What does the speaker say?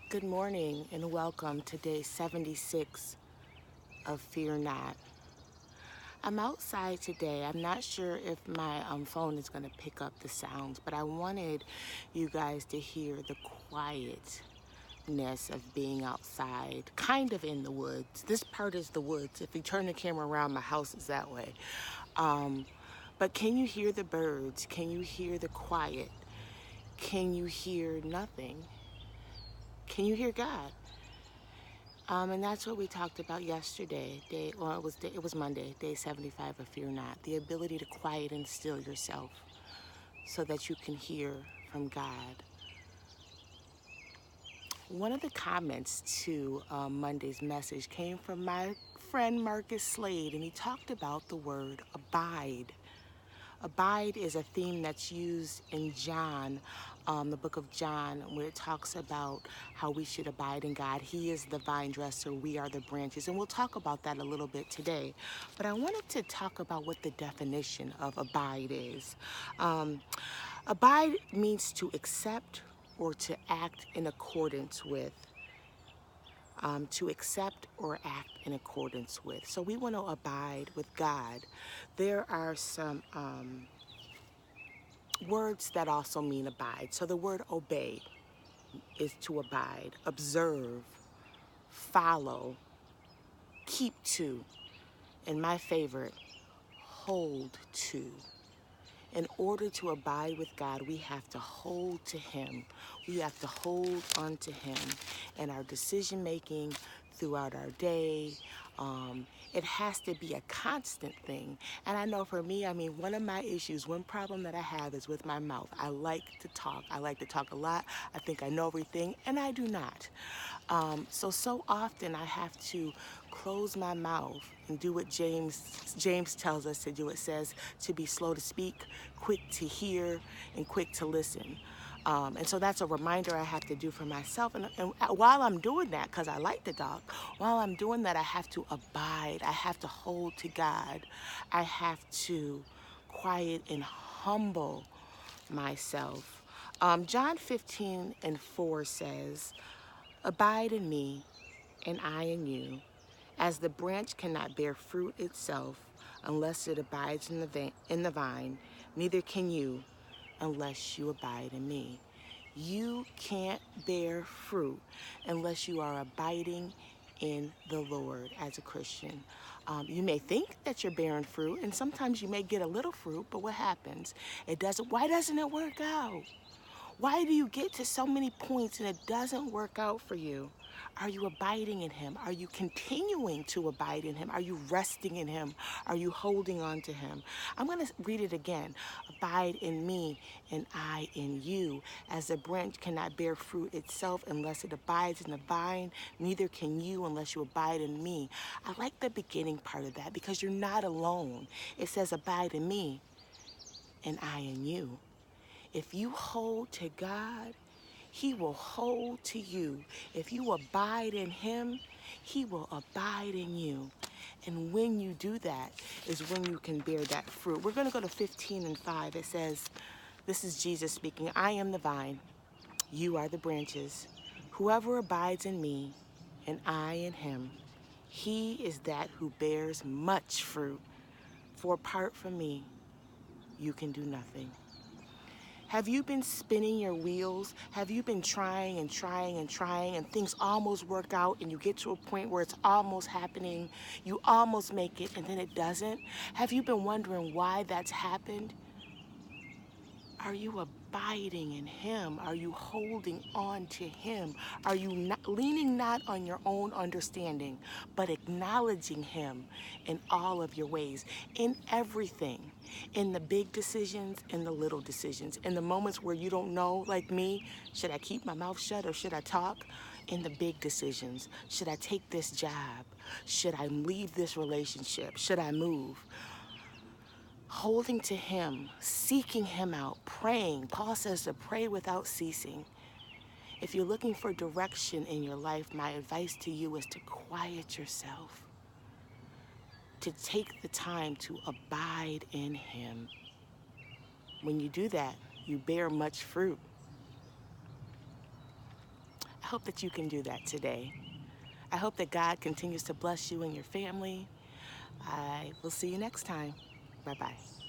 Good morning and welcome to day 76 of Fear Not. I'm outside today. I'm not sure if my phone is going to pick up the sounds, but I wanted you guys to hear the quietness of being outside, kind of in the woods. This part is the woods. If you turn the camera around, my house is that way. But can you hear the birds? Can you hear the quiet? Can you hear nothing? Can you hear God? And that's what we talked about yesterday. It was Monday, day 75 of Fear Not. The ability to quiet and still yourself so that you can hear from God. One of the comments to Monday's message came from my friend Marcus Slade, and he talked about the word abide. Abide is a theme that's used in John, the book of John, where it talks about how we should abide in God. He is the vine dresser, we are the branches. And we'll talk about that a little bit today. But I wanted to talk about what the definition of abide is. Abide means to accept or to act in accordance with. To accept or act in accordance with. So we want to abide with God. There are some words that also mean abide. So the word obey is to abide, observe, follow, keep to, and my favorite, hold to. In order to abide with God, we have to hold to Him. We have to hold onto Him in our decision making throughout our day. It has to be a constant thing. And I know for me, one of my issues, one problem that I have is with my mouth. I like to talk. I like to talk a lot. I think I know everything, and I do not. So often I have to close my mouth and do what James tells us to do. It says to be slow to speak, quick to hear, and quick to listen. And so that's a reminder I have to do for myself. And while I'm doing that, because I like to talk, while I'm doing that, I have to abide. I have to hold to God. I have to quiet and humble myself. John 15:4 says, abide in me, and I in you, as the branch cannot bear fruit itself unless it abides in the vine, neither can you unless you abide in me. You can't bear fruit unless you are abiding in the Lord as a Christian. You may think that you're bearing fruit, and sometimes you may get a little fruit, but what happens? Why doesn't it work out? Why do you get to so many points and it doesn't work out for you? Are you abiding in Him? Are you continuing to abide in Him? Are you resting in Him? Are you holding on to Him? I'm going to read it again. Abide in me and I in you. As the branch cannot bear fruit itself unless it abides in the vine, neither can you unless you abide in me. I like the beginning part of that because you're not alone. It says abide in me and I in you. If you hold to God, He will hold to you. If you abide in Him, He will abide in you. And when you do that is when you can bear that fruit. We're going to go to 15:5. It says, this is Jesus speaking, I am the vine, you are the branches. Whoever abides in me and I in him, he is that who bears much fruit. For apart from me, you can do nothing. Have you been spinning your wheels? Have you been trying and trying and trying and things almost work out and you get to a point where it's almost happening, you almost make it and then it doesn't? Have you been wondering why that's happened? Are you abiding in Him? Are you holding on to Him? Are you leaning not on your own understanding, but acknowledging Him in all of your ways, in everything, in the big decisions, in the little decisions, in the moments where you don't know, like me, should I keep my mouth shut or should I talk? In the big decisions, should I take this job? Should I leave this relationship? Should I move? Holding to Him, seeking Him out, praying. Paul says to pray without ceasing. If you're looking for direction in your life, my advice to you is to quiet yourself, to take the time to abide in Him. When you do that, you bear much fruit. I hope that you can do that today. I hope that God continues to bless you and your family. I will see you next time. Bye-bye.